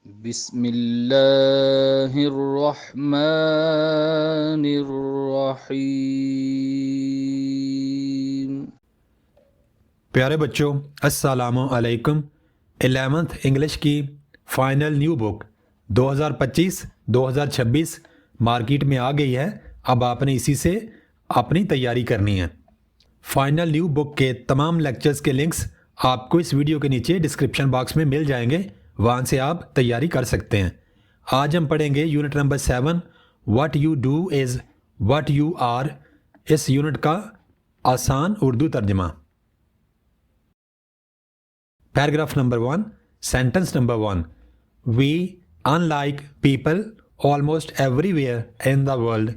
بسم اللہ الرحمن الرحیم۔ پیارے بچوں، السلام علیکم۔ 11th انگلش کی فائنل نیو بک 2025-2026 مارکیٹ میں آ گئی ہے۔ اب آپ نے اسی سے اپنی تیاری کرنی ہے۔ فائنل نیو بک کے تمام لیکچرز کے لنکس آپ کو اس ویڈیو کے نیچے ڈسکرپشن باکس میں مل جائیں گے، وہاں سے آپ تیاری کر سکتے ہیں۔ آج ہم پڑھیں گے unit number 7 what you do is what you are, اس یونٹ کا آسان اردو ترجمہ۔ Paragraph number 1, sentence number 1. We, unlike people almost everywhere in the world,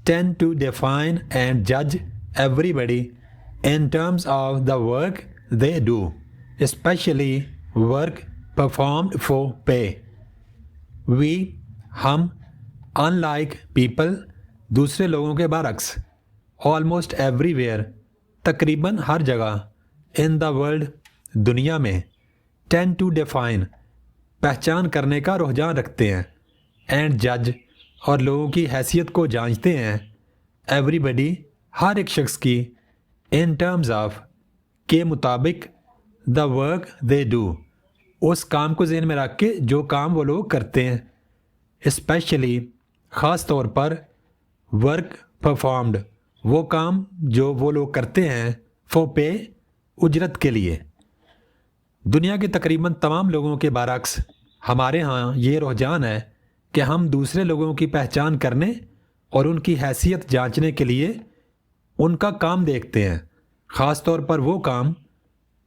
tend to define and judge everybody in terms of the work they do, especially work performed for pay. We, ہم, unlike people, دوسرے لوگوں کے برعکس، almost everywhere، تقریباً ہر جگہ، in the world، دنیا میں، tend to define، پہچان کرنے کا رجحان رکھتے ہیں، and judge، اور لوگوں کی حیثیت کو جانچتے ہیں، everybody، ہر ایک شخص کی، in terms of، کے مطابق، the work they do، اس کام کو ذہن میں رکھ کے جو کام وہ لوگ کرتے ہیں، especially، خاص طور پر، work performed، وہ کام جو وہ لوگ کرتے ہیں، for pay، اجرت کے لیے۔ دنیا کے تقریباً تمام لوگوں کے برعکس ہمارے ہاں یہ رجحان ہے کہ ہم دوسرے لوگوں کی پہچان کرنے اور ان کی حیثیت جانچنے کے لیے ان کا کام دیکھتے ہیں، خاص طور پر وہ کام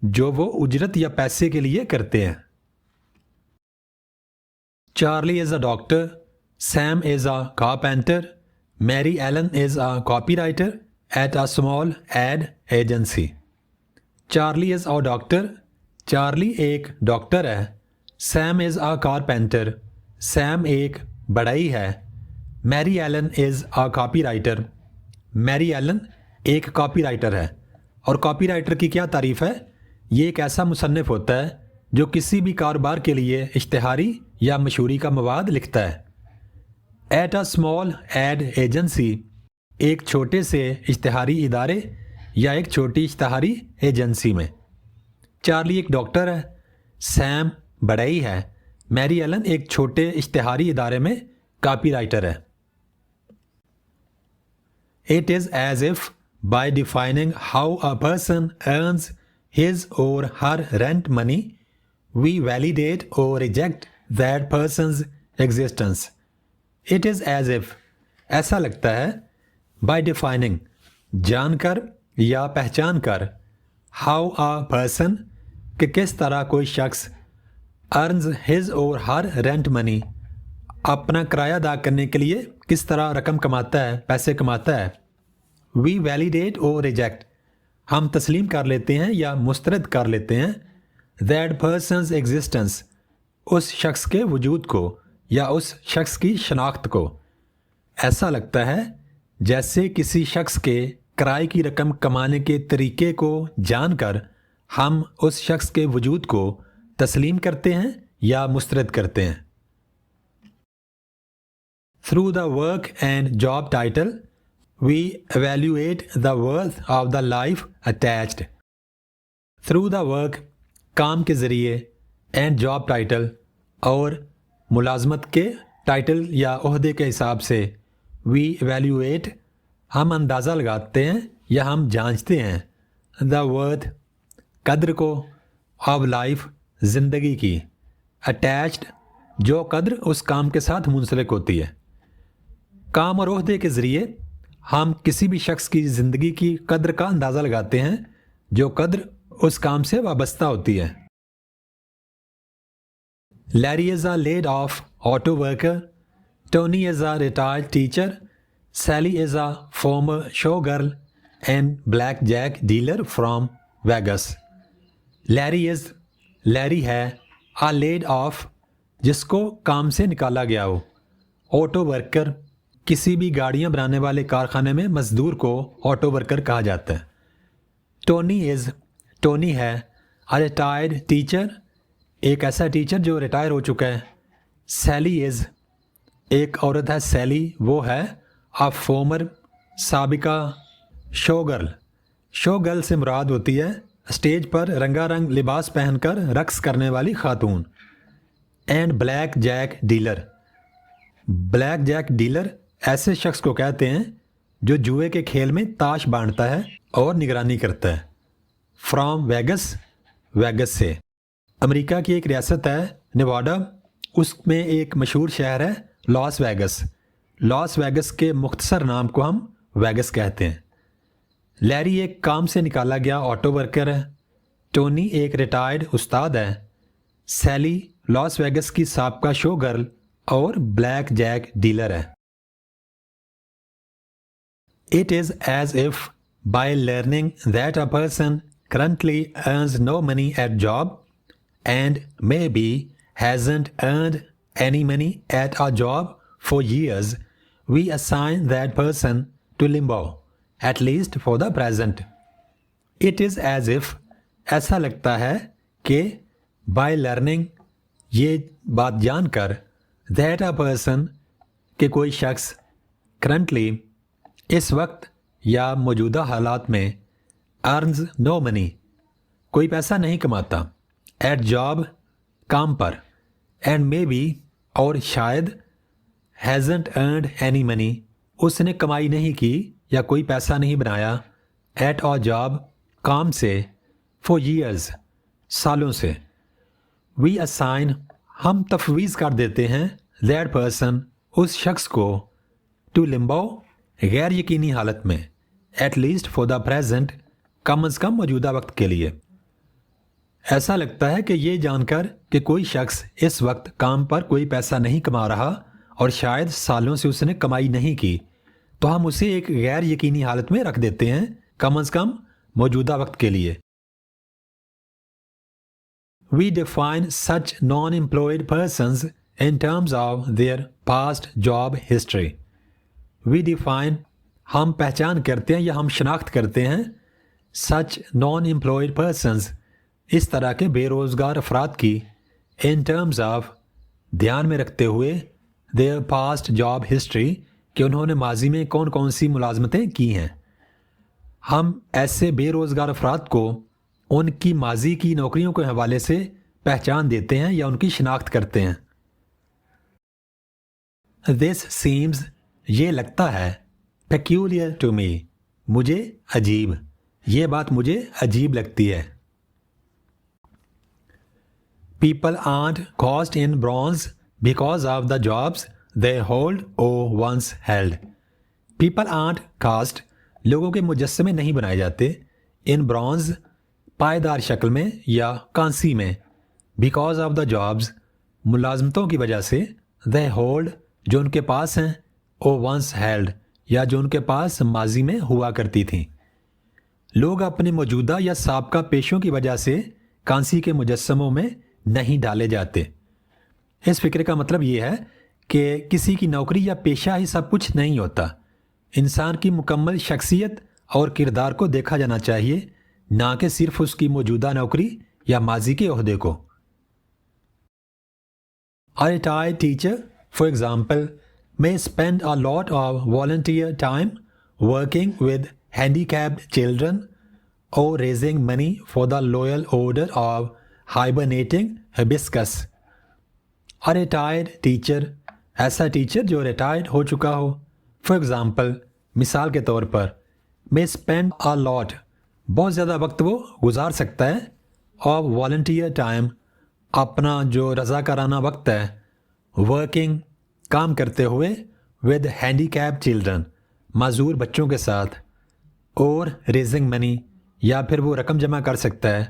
جو وہ اجرت یا پیسے کے لیے کرتے ہیں۔ Charlie is a doctor, Sam is a carpenter, Mary Ellen is a copywriter at a small ad agency. Charlie is a doctor, Charlie ایک ڈاکٹر ہے۔ Sam is a carpenter, Sam ایک بڑھئی ہے۔ Mary Ellen is a copywriter, Mary Ellen ایک copywriter ہے۔ اور copy writer کی کیا تعریف ہے؟ یہ ایک ایسا مصنف ہوتا ہے جو کسی بھی کاروبار کے لیے اشتہاری یا مشہوری کا مواد لکھتا ہے۔ At a small ad agency, ایک چھوٹے سے اشتہاری ادارے یا ایک چھوٹی اشتہاری ایجنسی میں۔ چارلی ایک ڈاکٹر ہے، سیم بڑھئی ہے، میری ایلن ایک چھوٹے اشتہاری ادارے میں کاپی رائٹر ہے۔ It is as if by defining how a person earns his or her rent money, we validate or reject that person's existence. It is as if، ایسا لگتا ہے، by defining، جان کر یا پہچان کر، how a person، کہ کس طرح کوئی شخص، earns his or her rent money، اپنا کرایہ ادا کرنے کے لیے کس طرح رقم کماتا ہے، پیسے کماتا ہے۔ we validate or reject، ہم تسلیم کر لیتے ہیں یا مسترد کر لیتے ہیں that person's existence، اس شخص کے وجود کو یا اس شخص کی شناخت کو۔ ایسا لگتا ہے جیسے کسی شخص کے کرائے کی رقم کمانے کے طریقے کو جان کر ہم اس شخص کے وجود کو تسلیم کرتے ہیں یا مسترد کرتے ہیں۔ Through the work and job title, we evaluate the worth of the life attached. Through the work، کام کے ذریعے، and job title، اور ملازمت کے ٹائٹل یا عہدے کے حساب سے، we evaluate، ہم اندازہ لگاتے ہیں یا ہم جانچتے ہیں، the worth، قدر کو، of life، زندگی کی، attached، جو قدر اس کام کے ساتھ منسلک ہوتی ہے۔ کام اور عہدے کے ذریعے ہم کسی بھی شخص کی زندگی کی قدر کا اندازہ لگاتے ہیں جو قدر اس کام سے وابستہ ہوتی ہے۔ Larry is a laid off auto worker, Tony is a retired teacher, Sally is a former showgirl and blackjack dealer from Vegas. Larry ہے، اے لیڈ آف، جس کو کام سے نکالا گیا ہو، آٹو ورکر، کسی بھی گاڑیاں بنانے والے کارخانے میں مزدور کو آٹو ورکر کہا جاتا ہے۔ ٹونی ہے، اے ریٹائرڈ ٹیچر، ایک ایسا ٹیچر جو ریٹائر ہو چکا ہے۔ سیلی از، ایک عورت ہے سیلی، وہ ہے فارمر، سابقہ شو گرل. شو گرل سے مراد ہوتی ہے اسٹیج پر رنگا رنگ لباس پہن کر رقص کرنے والی خاتون. And blackjack dealer, black Jack dealer ایسے شخص کو کہتے ہیں جو جوئے کے کھیل میں تاش بانٹتا ہے اور نگرانی کرتا ہے. فرام ویگس، ویگس سے. امریکہ کی ایک ریاست ہے نیواڈا، اس میں ایک مشہور شہر ہے لاس ویگس. لاس ویگس کے مختصر نام کو ہم ویگس کہتے ہیں. لیری ایک کام سے نکالا گیا آٹو ورکر ہے. ٹونی ایک ریٹائرڈ استاد ہے. سیلی لاس ویگس کی سابقہ شو گرل اور بلیک جیک ڈیلر ہے. It is as if by learning that a person currently earns no money at job and maybe hasn't earned any money at a job for years, we assign that person to limbo, at least for the present. It is as if ایسا لگتا ہے کہ by learning، یہ بات جان کر، that a person، کہ کوئی شخص، currently، اس وقت یا موجودہ حالات میں، ارنز نو منی، کوئی پیسہ نہیں کماتا، ایٹ جاب، کام پر، اینڈ مے بی، اور شاید، ہیزنٹ ارنڈ اینی منی، اس نے کمائی نہیں کی یا کوئی پیسہ نہیں بنایا، ایٹ آ جاب، کام سے، فور ایئرز، سالوں سے. وی اسائن، ہم تفویض کر دیتے ہیں، دیٹ پرسن، اس شخص کو، ٹو لمبو، غیر یقینی حالت میں، at least for the present, کم از کم موجودہ وقت کے لیے. ایسا لگتا ہے کہ یہ جان کر کہ کوئی شخص اس وقت کام پر کوئی پیسہ نہیں کما رہا اور شاید سالوں سے اس نے کمائی نہیں کی، تو ہم اسے ایک غیر یقینی حالت میں رکھ دیتے ہیں، کم از کم موجودہ وقت کے لیے. We define such non-employed persons in terms of their past job history. We define، ہم پہچان کرتے ہیں یا ہم شناخت کرتے ہیں، such non-employed persons، اس طرح کے بے روزگار افراد کی، in terms of، دھیان میں رکھتے ہوئے، their past job history، کہ انہوں نے ماضی میں کون کون سی ملازمتیں کی ہیں. ہم ایسے بے روزگار افراد کو ان کی ماضی کی نوکریوں کے حوالے سے پہچان دیتے ہیں یا ان کی شناخت کرتے ہیں. This seems، یہ لگتا ہے، peculiar to me، مجھے عجیب، یہ بات مجھے عجیب لگتی ہے. People aren't cast in bronze because of the jobs they hold or once held. People aren't cast، لوگوں کے مجسمے نہیں بنائے جاتے، in bronze، پائیدار شکل میں یا کانسی میں، بیکاز آف دا جابز، ملازمتوں کی وجہ سے، they hold، جو ان کے پاس ہیں، او ونس ہیلڈ، یا جو ان کے پاس ماضی میں ہوا کرتی تھیں. لوگ اپنے موجودہ یا سابقہ پیشوں کی وجہ سے کانسی کے مجسموں میں نہیں ڈالے جاتے. اس فکر کا مطلب یہ ہے کہ کسی کی نوکری یا پیشہ ہی سب کچھ نہیں ہوتا. انسان کی مکمل شخصیت اور کردار کو دیکھا جانا چاہیے، نہ کہ صرف اس کی موجودہ نوکری یا ماضی کے عہدے کو. A retired teacher, for example, may spend a lot of volunteer time working with handicapped children or raising money for the loyal order of hibernating hibiscus. A retired teacher، ایسا ٹیچر جو ریٹائرڈ ہو چکا ہو. For example، مثال کے طور پر، may spend a lot، بہت زیادہ وقت وہ گزار سکتا ہے، of volunteer time، اپنا جو رضاکارانہ وقت ہے، working، کام کرتے ہوئے، with handicapped children، معذور بچوں کے ساتھ، اور raising money، یا پھر وہ رقم جمع کر سکتا ہے،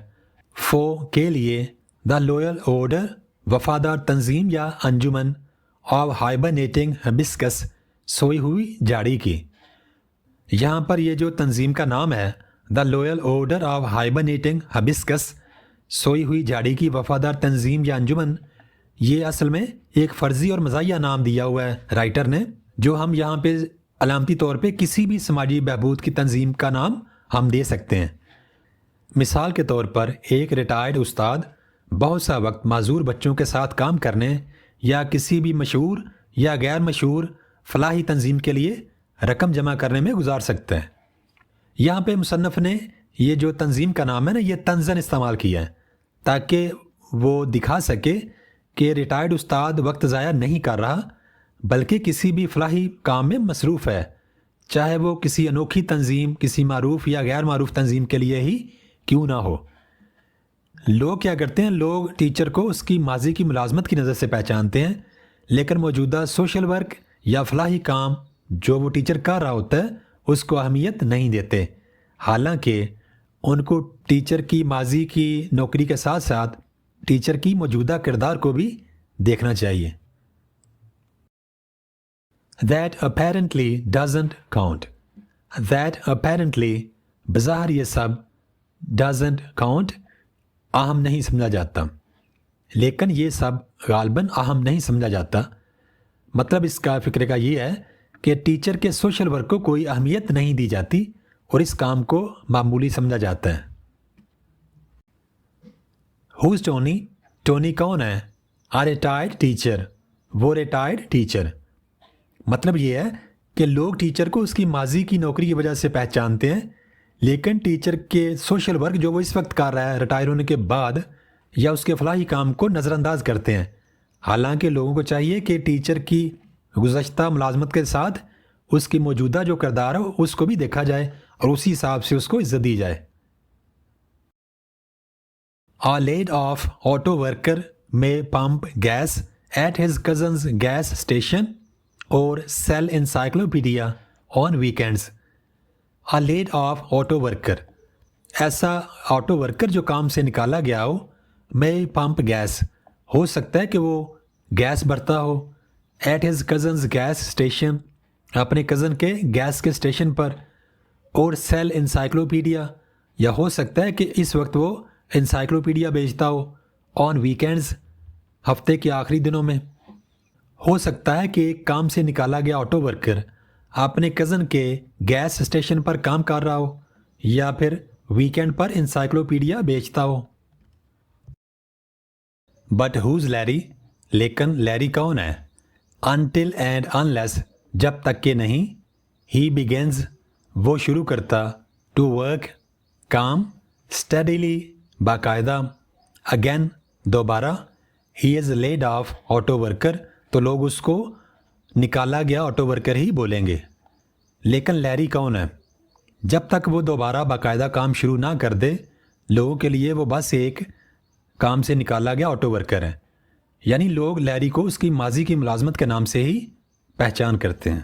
for، کے لیے، the loyal order، وفادار تنظیم یا انجمن، of hibernating hibiscus، سوئی ہوئی جھاڑی کی. یہاں پر یہ جو تنظیم کا نام ہے، دا لوئل آرڈر آف ہائبرنیٹنگ ہبسکس، سوئی ہوئی جھاڑی کی وفادار تنظیم یا انجمن، یہ اصل میں ایک فرضی اور مزاحیہ نام دیا ہوا ہے رائٹر نے، جو ہم یہاں پہ علامتی طور پہ کسی بھی سماجی بہبود کی تنظیم کا نام ہم دے سکتے ہیں. مثال کے طور پر، ایک ریٹائرڈ استاد بہت سا وقت معذور بچوں کے ساتھ کام کرنے یا کسی بھی مشہور یا غیر مشہور فلاحی تنظیم کے لیے رقم جمع کرنے میں گزار سکتا ہے۔ یہاں پہ مصنف نے یہ جو تنظیم کا نام ہے نا، یہ طنزاً استعمال کیا ہے تاکہ وہ دکھا سکے کہ ریٹائرڈ استاد وقت ضائع نہیں کر رہا بلکہ کسی بھی فلاحی کام میں مصروف ہے، چاہے وہ کسی انوکھی تنظیم، کسی معروف یا غیر معروف تنظیم کے لیے ہی کیوں نہ ہو۔ لوگ کیا کرتے ہیں، لوگ ٹیچر کو اس کی ماضی کی ملازمت کی نظر سے پہچانتے ہیں، لیکن موجودہ سوشل ورک یا فلاحی کام جو وہ ٹیچر کر رہا ہوتا ہے اس کو اہمیت نہیں دیتے، حالانکہ ان کو ٹیچر کی ماضی کی نوکری کے ساتھ ساتھ ٹیچر کی موجودہ کردار کو بھی دیکھنا چاہیے۔ That apparently doesn't count. That apparently بظاہر یہ سب doesn't count اہم نہیں سمجھا جاتا، لیکن یہ سب غالباً اہم نہیں سمجھا جاتا۔ مطلب اس کا فکر کا یہ ہے کہ ٹیچر کے سوشل ورک کو کوئی اہمیت نہیں دی جاتی اور اس کام کو معمولی سمجھا جاتا ہے۔ Who's Tony؟ ٹونی کون ہے؟ A retired teacher، وہ ریٹائرڈ ٹیچر۔ مطلب یہ ہے کہ لوگ ٹیچر کو اس کی ماضی کی نوکری کی وجہ سے پہچانتے ہیں، لیکن ٹیچر کے سوشل ورک جو وہ اس وقت کر رہا ہے ریٹائر ہونے کے بعد یا اس کے فلاحی کام کو نظر انداز کرتے ہیں، حالانکہ لوگوں کو چاہیے کہ ٹیچر کی گزشتہ ملازمت کے ساتھ اس کی موجودہ جو کردار ہو اس کو بھی دیکھا جائے اور اسی حساب سے اس کو عزت دی جائے۔ A laid off auto worker may pump gas at his cousin's gas station or sell encyclopedia on weekends۔ A laid off auto worker، ایسا آٹو ورکر جو کام سے نکالا گیا ہو، may pump gas، ہو سکتا ہے کہ وہ گیس بھرتا ہو، at his cousin's gas station، اپنے کزن کے گیس کے اسٹیشن پر، اور sell encyclopedia، یا ہو سکتا ہے کہ اس وقت وہ انسائکلوپیڈیا بیچتا ہو آن ویکینڈز، ہفتے کے آخری دنوں میں۔ ہو سکتا ہے کہ ایک کام سے نکالا گیا آٹو ورکر اپنے کزن کے گیس اسٹیشن پر کام کر رہا ہو یا پھر ویکینڈ پر انسائکلوپیڈیا بیچتا ہو۔ But who's Larry? لیکن لیری کون ہے؟ انٹل اینڈ انلیس، جب تک کہ نہیں، ہی بگنز، وہ شروع کرتا، ٹو ورک، کام، اسٹڈیلی، باقاعدہ، اگین، دوبارہ، ہی از لیڈ آف آٹو ورکر، تو لوگ اس کو نکالا گیا آٹو ورکر ہی بولیں گے۔ لیکن لیری کون ہے؟ جب تک وہ دوبارہ باقاعدہ کام شروع نہ کر دے، لوگوں کے لیے وہ بس ایک کام سے نکالا گیا آٹو ورکر ہے، یعنی لوگ لیری کو اس کی ماضی کی ملازمت کے نام سے ہی پہچان کرتے ہیں۔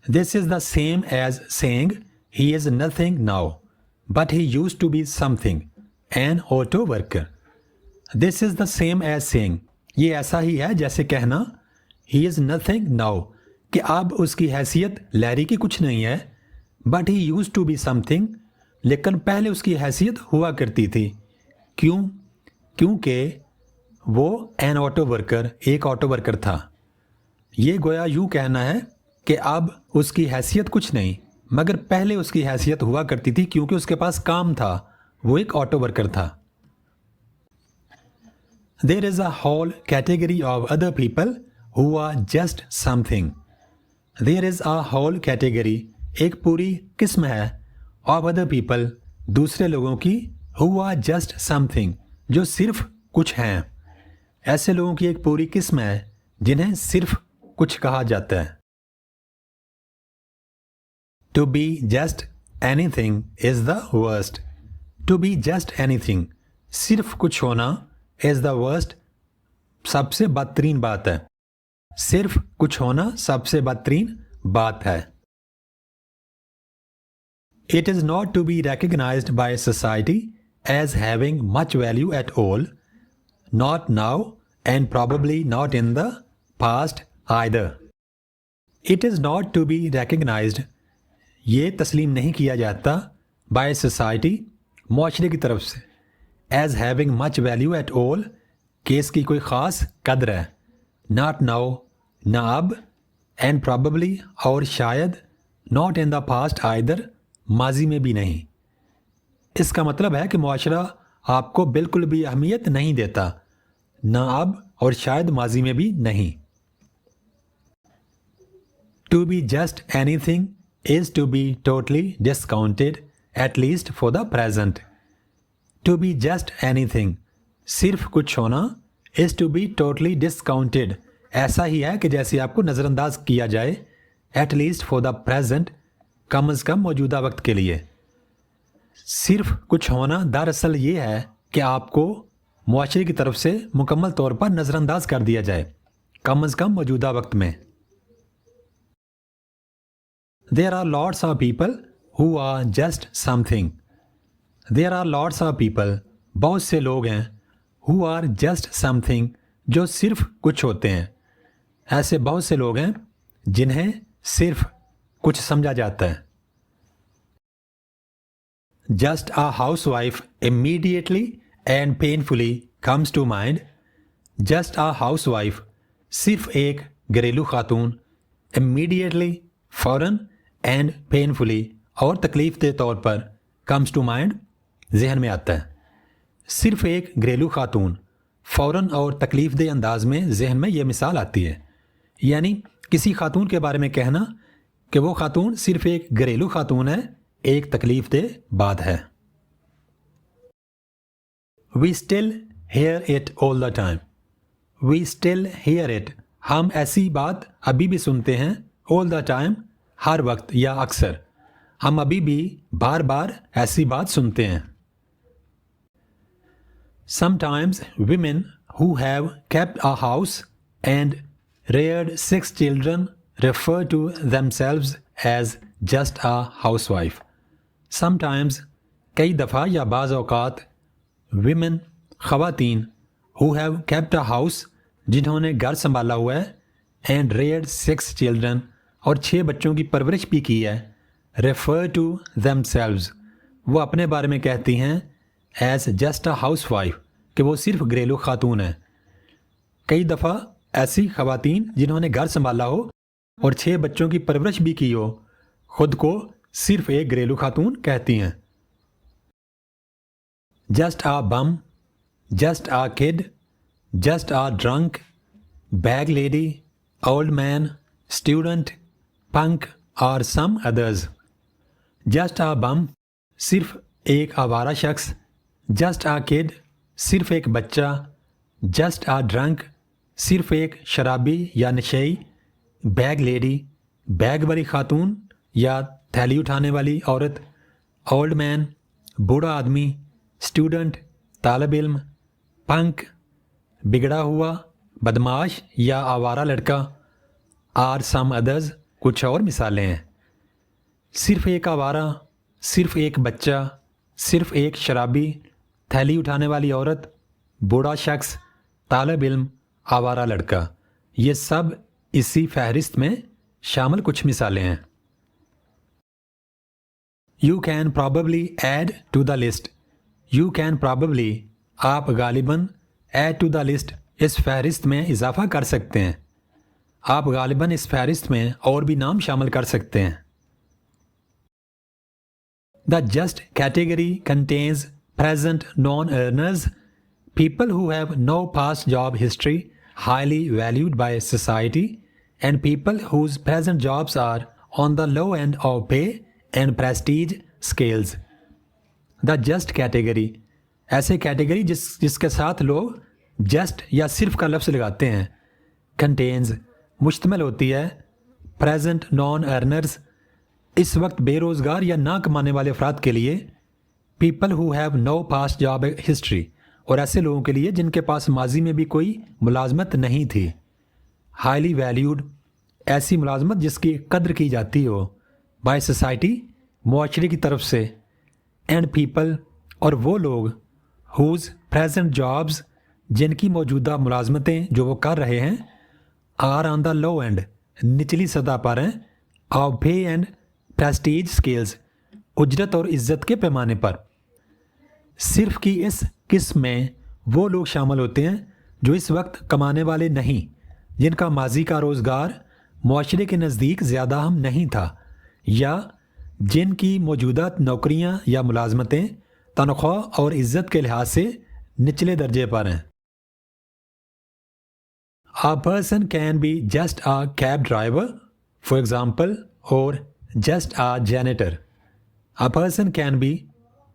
This is the same as saying he is nothing now, but he used to be something, an auto worker۔ This is the same as saying، یہ ایسا ہی ہے جیسے کہنا he is nothing now، کہ اب اس کی حیثیت لیری کی کچھ نہیں ہے، but he used to be something، لیکن پہلے اس کی حیثیت ہوا کرتی تھی۔ کیوں؟ کیونکہ وہ an auto worker، ایک آٹو ورکر تھا۔ یہ گویا یوں کہنا ہے کہ اب اس کی حیثیت کچھ نہیں، مگر پہلے اس کی حیثیت ہوا کرتی تھی کیونکہ اس کے پاس کام تھا، وہ ایک آٹو ورکر تھا۔ There is a whole category of other people who are just something۔ There is a whole category، ایک پوری قسم ہے، of other people، دوسرے لوگوں کی، who are just something، جو صرف کچھ ہیں۔ ایسے لوگوں کی ایک پوری قسم ہے جنہیں صرف کچھ کہا جاتا ہے۔ To be just anything is the worst۔ To be just anything، صرف کچھ ہونا، is the worst، سب سے بدترین بات ہے۔ صرف کچھ ہونا سب سے بدترین بات ہے۔ It is not to be recognized by society as having much value at all، not now and probably not in the past either۔ It is not to be recognized، یہ تسلیم نہیں کیا جاتا، by society، معاشرے کی طرف سے، as having much value at all، کہ اس کی کوئی خاص قدر ہے، not now، نہ اب، and probably، اور شاید، not in the past either، ماضی میں بھی نہیں۔ اس کا مطلب ہے کہ معاشرہ آپ کو بالکل بھی اہمیت نہیں دیتا، نہ اب اور شاید ماضی میں بھی نہیں. To be just anything is to be totally discounted, at least for the present. To be just anything, صرف کچھ ہونا, is to be totally discounted, ایسا ہی ہے کہ جیسے آپ کو نظر انداز کیا جائے, at least for the present, کم از کم موجودہ وقت کے لیے. صرف کچھ ہونا دراصل یہ ہے کہ آپ کو معاشرے کی طرف سے مکمل طور پر نظر انداز کر دیا جائے, کم از کم موجودہ وقت میں. There are lots of people who are just something. There are lots of people, بہت سے لوگ ہیں, who are just something, جو صرف کچھ ہوتے ہیں. ایسے بہت سے لوگ ہیں جنہیں صرف کچھ سمجھا جاتا ہے. Just a housewife immediately and painfully comes to mind. Just a housewife, صرف ایک گھریلو خاتون, immediately, فوراً, and painfully, اور تکلیف دہ طور پر, comes to mind, ذہن میں آتا ہے. صرف ایک گھریلو خاتون, فوراً اور تکلیف دہ انداز میں ذہن میں یہ مثال آتی ہے. یعنی کسی خاتون کے بارے میں کہنا کہ وہ خاتون صرف ایک گھریلو خاتون ہے, ایک تکلیف دہ بات ہے. We still hear it all the time. We still hear it. ہم ایسی بات ابھی بھی سنتے ہیں, all the time, ہر وقت یا اکثر. ہم ابھی بھی بار بار ایسی بات سنتے ہیں. Sometimes women who have kept a house and reared 6 children refer to themselves as just a housewife. Sometimes, کئی دفعہ یا بعض اوقات, women, خواتین, who have kept a house, جنہوں نے گھر سنبھالا ہوا ہے, and reared 6 children, اور 6 بچوں کی پرورش بھی کی ہے, refer to themselves, وہ اپنے بارے میں کہتی ہیں as just a housewife, کہ وہ صرف گھریلو خاتون ہیں. کئی دفعہ ایسی خواتین جنہوں نے گھر سنبھالا ہو اور 6 بچوں کی پرورش بھی کی ہو, خود کو صرف ایک گھریلو خاتون کہتی ہیں. Just a bum, just a kid, just a drunk, bag lady, old man, student, punk or some others. Just a bum, صرف ایک آوارہ شخص. Just a kid, صرف ایک بچہ. Just a drunk, صرف ایک شرابی یا نشئی. Bag lady, بیگ والی خاتون یا تھیلی اٹھانے والی عورت. Old man, بوڑھا آدمی. اسٹوڈنٹ, طالب علم. پنک, بگڑا ہوا, بدماش یا آوارہ لڑکا. آر سم ادرز, کچھ اور مثالیں ہیں. صرف ایک آوارہ, صرف ایک بچہ, صرف ایک شرابی, تھیلی اٹھانے والی عورت, بوڑھا شخص, طالب علم, آوارہ لڑکا. یہ سب اسی فہرست میں شامل کچھ مثالیں ہیں. You can probably add to the list. You can probably, آپ غالباً, add to the list, اس فہرست میں اضافہ کر سکتے ہیں. آپ غالباً اس فہرست میں اور بھی نام شامل کر سکتے ہیں. The just category contains present non-earners, people who have no past job history, highly valued by society, and people whose present jobs are on the low end of pay and prestige scales. The just category, ایسے category جس کے ساتھ لوگ just یا صرف کا لفظ لگاتے ہیں. contains, مشتمل ہوتی ہے. present non-earners, اس وقت بے روزگار یا نہ کمانے والے افراد کے لیے. people who have no past job history, اور ایسے لوگوں کے لیے جن کے پاس ماضی میں بھی کوئی ملازمت نہیں تھی. highly valued, ایسی ملازمت جس کی قدر کی جاتی ہو. by society, معاشرے کی طرف سے. and people, اور وہ لوگ whose present jobs, جن کی موجودہ ملازمتیں جو وہ کر رہے ہیں, are on the low end, نچلی سطح پر ہیں, of pay and prestige scales, اجرت اور عزت کے پیمانے پر. صرف کی اس قسم میں وہ لوگ شامل ہوتے ہیں جو اس وقت کمانے والے نہیں, جن کا ماضی کا روزگار معاشرے کے نزدیک زیادہ اہم نہیں تھا, یا جن کی موجودہ نوکریاں یا ملازمتیں تنخواہ اور عزت کے لحاظ سے نچلے درجے پر ہیں. A person can be just a cab driver, for example, or just a janitor. A person can be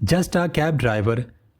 just a cab driver,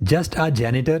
just a janitor,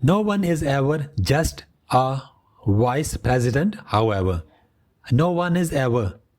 No one is ever just a vice president, however. No one is ever,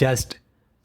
just,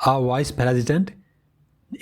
a vice president,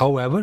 however,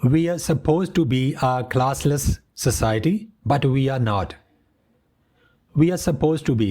We are supposed to be a classless society, but we are not. We are supposed to be,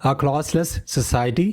a classless society,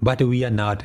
But we are not,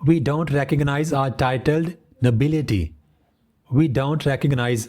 We don't recognize our titled nobility. We don't recognize,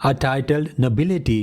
our titled nobility,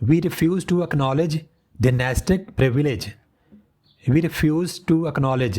We refuse to acknowledge dynastic privilege. We refuse to acknowledge,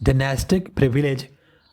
dynastic privilege,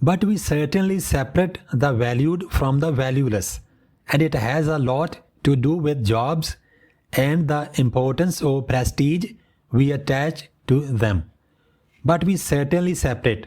But we certainly separate the valued from the valueless, and it has a lot to do with jobs and the importance of prestige we attach to them. But we certainly separate,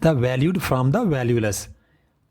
the valued from the valueless,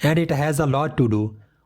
and it has a lot to do,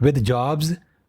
with jobs,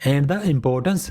and the importance,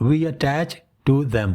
we attach to them,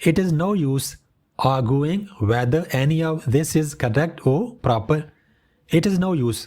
It is no use arguing whether any of this is correct or proper. It is no use,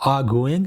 arguing,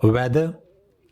whether,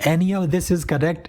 any of this is correct,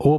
or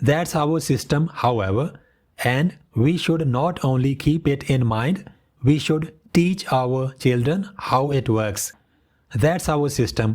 That's our system, however, and we should not only keep it in mind, we should teach our children how it works. That's our system.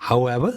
However,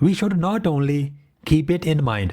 We should not only keep it in mind.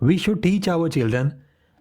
we should teach our children,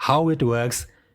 how it works,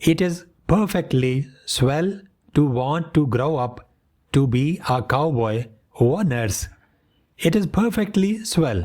It is perfectly swell to want to grow up to be a cowboy or a nurse. It is perfectly swell.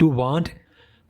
To want,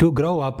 to grow up,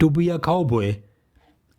to be a cowboy,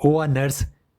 or a nurse,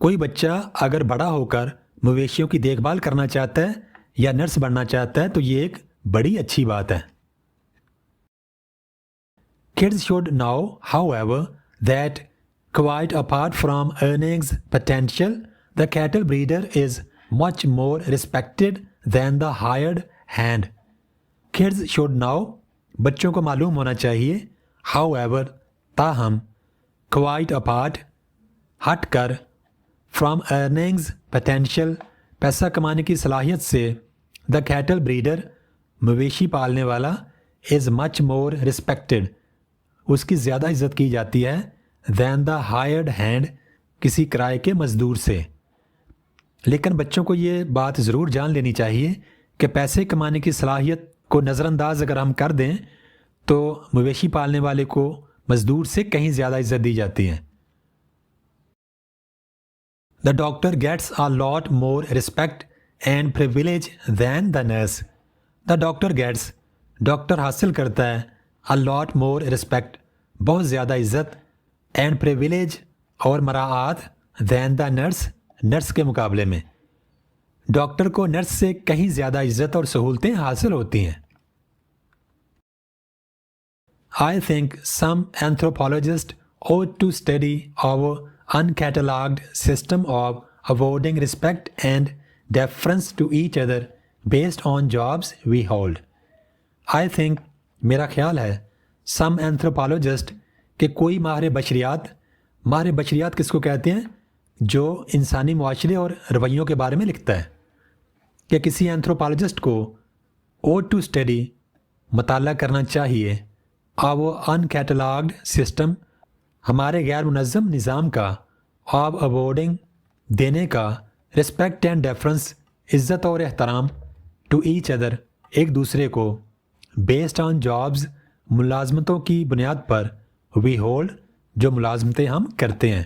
کوئی بچہ اگر بڑا ہو کر مویشیوں کی دیکھ بھال کرنا چاہتا ہے یا نرس بننا چاہتا ہے تو یہ ایک بڑی اچھی بات ہے. Kids should know, however, that quite apart from earnings potential, the cattle breeder is much more respected than the hired hand. Kids should know, بچوں کو معلوم ہونا چاہیے, however, تاہم, quite apart, ہٹ کر, from earnings potential, پیسہ کمانے کی صلاحیت سے, the cattle breeder, مویشی پالنے والا, is much more respected, اس کی زیادہ عزت کی جاتی ہے than the hired hand, کسی کرائے کے مزدور سے. لیکن بچوں کو یہ بات ضرور جان لینی چاہیے کہ پیسے کمانے کی صلاحیت کو نظر انداز اگر ہم کر دیں تو مویشی پالنے والے کو مزدور سے کہیں زیادہ عزت دی جاتی ہے. The doctor gets a lot more respect and privilege than the nurse. The doctor gets, doctor حاصل کرتا ہے, a lot more respect, بہت زیادہ عزت, and privilege, اور مراعات, than the nurse, نرس کے مقابلے میں. ڈاکٹر کو نرس سے کہیں زیادہ عزت اور سہولتیں حاصل ہوتی ہیں. I think some anthropologists ought to study our uncatalogued system of awarding respect and deference to each other based on jobs we hold. I think, میرا خیال ہے, some anthropologist, کہ کوئی ماہر بشریات کس کو کہتے ہیں؟ جو انسانی معاشرے اور رویوں کے بارے میں لکھتا ہے. کہ کسی اینتھروپالوجسٹ کو ought to study, مطالعہ کرنا چاہیے, our uncatalogued system, ہمارے غیر منظم نظام کا, of awarding, دینے کا, respect and deference, عزت اور احترام, to each other, ایک دوسرے کو, based on jobs, ملازمتوں کی بنیاد پر, we hold, جو ملازمتیں ہم کرتے ہیں.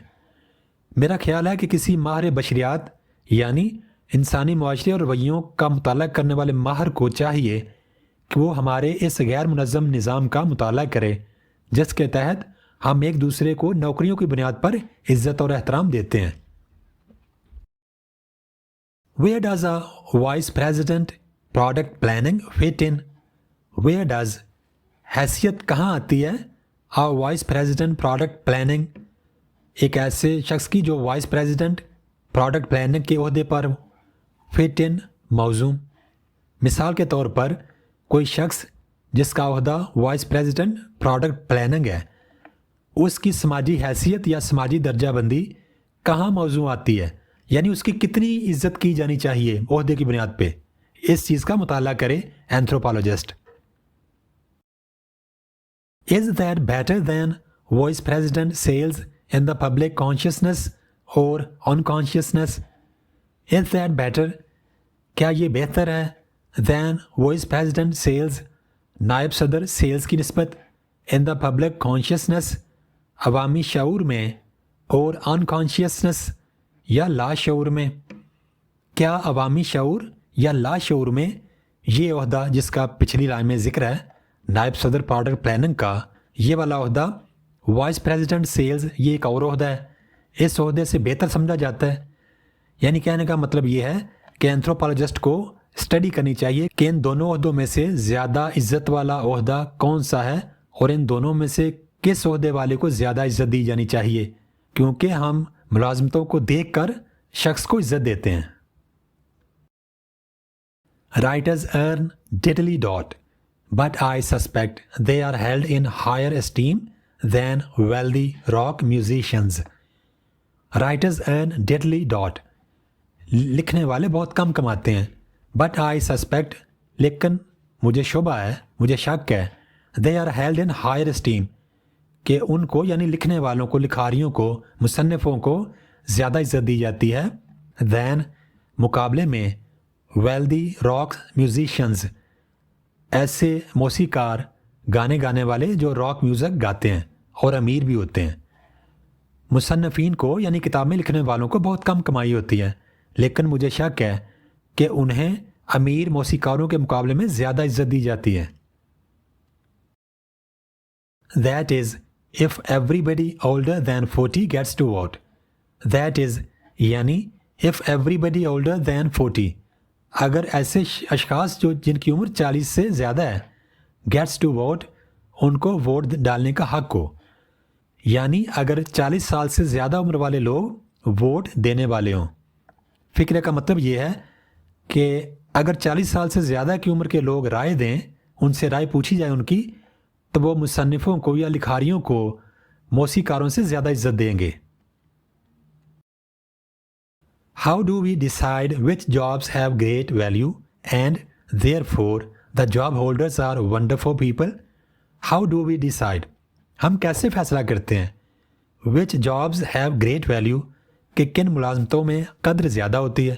میرا خیال ہے کہ کسی ماہر بشریات یعنی انسانی معاشرے اور رویوں کا مطالعہ کرنے والے ماہر کو چاہیے کہ وہ ہمارے اس غیر منظم نظام کا مطالعہ کرے جس کے تحت ہم ایک دوسرے کو نوکریوں کی بنیاد پر عزت اور احترام دیتے ہیں. Where does a vice president product planning fit in? Where does, حیثیت کہاں آتی ہے, a vice president product planning, ایک ایسے شخص کی جو وائس پریزیڈنٹ پروڈکٹ پلاننگ کے عہدے پر ہو, فٹ ان, موزوں. مثال کے طور پر کوئی شخص جس کا عہدہ وائس پریزیڈنٹ پروڈکٹ پلاننگ ہے, اس کی سماجی حیثیت یا سماجی درجہ بندی کہاں موضوع آتی ہے, یعنی اس کی کتنی عزت کی جانی چاہیے عہدے کی بنیاد پہ, اس چیز کا مطالعہ کرے anthropologist. Is that better than vice president sales in the public consciousness or unconsciousness? Is that better? کیا یہ بہتر ہے than vice president sales, نائب صدر سیلز کی نسبت, in the public consciousness, عوامی شعور میں, اور unconsciousness, یا لاشعور میں. کیا عوامی شعور یا لاشعور میں یہ عہدہ جس کا پچھلی لائن میں ذکر ہے, نائب صدر پروڈکٹ پلاننگ کا, یہ والا عہدہ وائس پریزیڈنٹ سیلز, یہ ایک اور عہدہ ہے, اس عہدے سے بہتر سمجھا جاتا ہے. یعنی کہنے کا مطلب یہ ہے کہ اینتھروپالوجسٹ کو اسٹڈی کرنی چاہیے کہ ان دونوں عہدوں میں سے زیادہ عزت والا عہدہ کون سا ہے اور ان دونوں میں سے کس عہدے والے کو زیادہ عزت دی جانی چاہیے, کیونکہ ہم ملازمتوں کو دیکھ کر شخص کو عزت دیتے ہیں. Writers earn diddly dot, but I suspect they are held in higher esteem than wealthy rock musicians. Writers earn diddly dot, لکھنے والے بہت کم کماتے ہیں. But I suspect, لیکن مجھے شبہ ہے, مجھے شک ہے, they are held in higher esteem, کہ ان کو یعنی لکھنے والوں کو, لکھاریوں کو, مصنفوں کو زیادہ عزت دی جاتی ہے than, مقابلے میں, wealthy rock musicians, ایسے موسیقار, گانے گانے والے جو راک میوزک گاتے ہیں اور امیر بھی ہوتے ہیں. مصنفین کو یعنی کتابیں لکھنے والوں کو بہت کم کمائی ہوتی ہے, لیکن مجھے شک ہے کہ انہیں امیر موسیقاروں کے مقابلے میں زیادہ عزت دی جاتی ہے. That is, if everybody older than 40 gets to vote. That is, یعنی if everybody older than 40, اگر ایسے اشخاص جو جن کی عمر 40 سے زیادہ ہے gets to vote, ان کو ووٹ ڈالنے کا حق ہو. یعنی اگر 40 سال سے زیادہ عمر والے لوگ ووٹ دینے والے ہوں. فکرے کا مطلب یہ ہے کہ اگر 40 سال سے زیادہ کی عمر کے لوگ رائے دیں، ان سے رائے پوچھی جائے ان کی، تو وہ مصنفوں کو یا لکھاریوں کو موسیقاروں سے زیادہ عزت دیں گے. How do we decide which jobs have great value and therefore the job holders are wonderful people? How do we decide? ہم کیسے فیصلہ کرتے ہیں which jobs have great value کہ کن ملازمتوں میں قدر زیادہ ہوتی ہے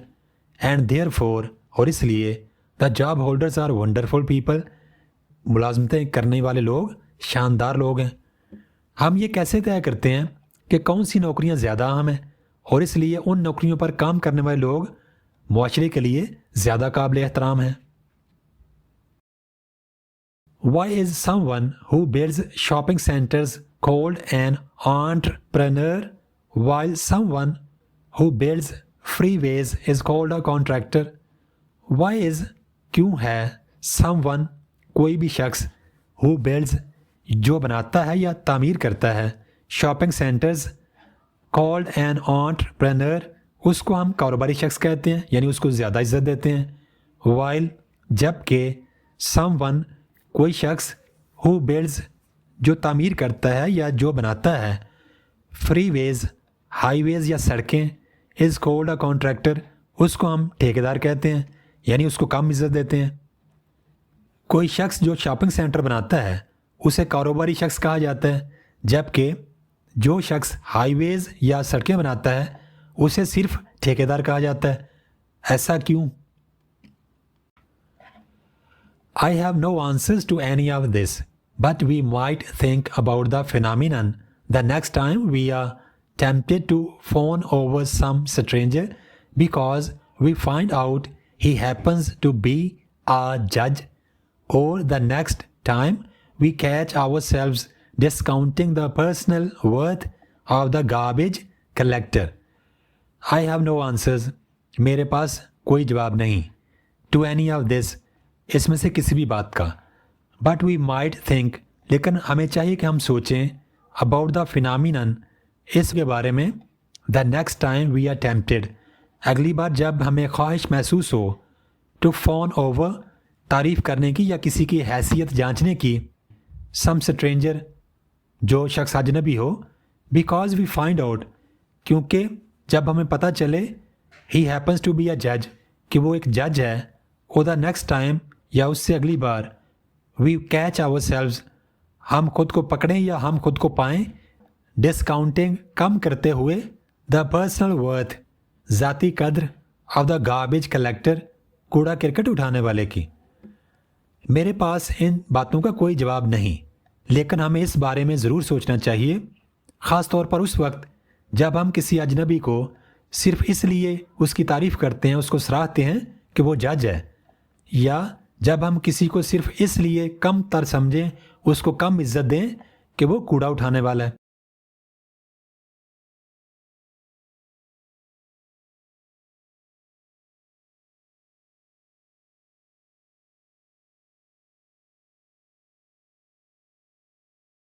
and therefore اور اس لیے the job holders are wonderful people ملازمتیں کرنے والے لوگ شاندار لوگ ہیں. ہم یہ کیسے طے کرتے ہیں کہ کون سی نوکریاں زیادہ اہم ہیں اور اس لیے ان نوکریوں پر کام کرنے والے لوگ معاشرے کے لیے زیادہ قابل احترام ہیں. Why is someone who builds shopping centers called an entrepreneur while someone who builds freeways is called a contractor? Why is کیوں ہے someone کوئی بھی شخص who builds جو بناتا ہے یا تعمیر کرتا ہے shopping centers called an entrepreneur اس کو ہم کاروباری شخص کہتے ہیں یعنی اس کو زیادہ عزت دیتے ہیں. while جب کہ someone کوئی شخص who builds جو تعمیر کرتا ہے یا جو بناتا ہے فری ویز ہائی ویز یا سڑکیں از کولڈ اے کانٹریکٹر اس کو ہم ٹھیکیدار کہتے ہیں یعنی اس کو کم عزت دیتے ہیں. کوئی شخص جو شاپنگ سینٹر بناتا ہے اسے کاروباری شخص کہا جاتا ہے جبکہ جو شخص ہائی ویز یا سڑکیں بناتا ہے اسے صرف ٹھیکیدار کہا جاتا ہے. ایسا کیوں؟ I have no answers to any of this, but we might think about the phenomenon the next time we are tempted to fawn over some stranger because we find out he happens to be a judge, or the next time we catch ourselves discounting the personal worth of the garbage collector. I have no answers. میرے پاس کوئی جواب نہیں. To any of this. اس میں سے کسی بھی بات کا. بٹ وی مائٹ تھنک لیکن ہمیں چاہیے کہ ہم سوچیں اباؤٹ دا فینامینن اس کے بارے میں the next time we are tempted اگلی بار جب ہمیں خواہش محسوس ہو ٹو فون اوور تعریف کرنے کی یا کسی کی حیثیت جانچنے کی سم اسٹرینجر جو شخص اجنبی ہو بیکاز وی فائنڈ آؤٹ کیونکہ جب ہمیں پتہ چلے ہی ہیپنس ٹو بی اے جج کہ وہ ایک جج ہے اور دا نیکسٹ ٹائم یا اس سے اگلی بار وی کیچ آور سیلوز ہم خود کو پکڑیں یا ہم خود کو پائیں ڈسکاؤنٹنگ کم کرتے ہوئے دا پرسنل ورتھ ذاتی قدر آف دا گاربیج کلیکٹر کوڑا کرکٹ اٹھانے والے کی. میرے پاس ان باتوں کا کوئی جواب نہیں لیکن ہمیں اس بارے میں ضرور سوچنا چاہیے خاص طور پر اس وقت جب ہم کسی اجنبی کو صرف اس لیے اس کی تعریف کرتے ہیں اس کو سراہتے ہیں کہ وہ جج ہے یا جب ہم کسی کو صرف اس لیے کم تر سمجھیں اس کو کم عزت دیں کہ وہ کوڑا اٹھانے والا ہے.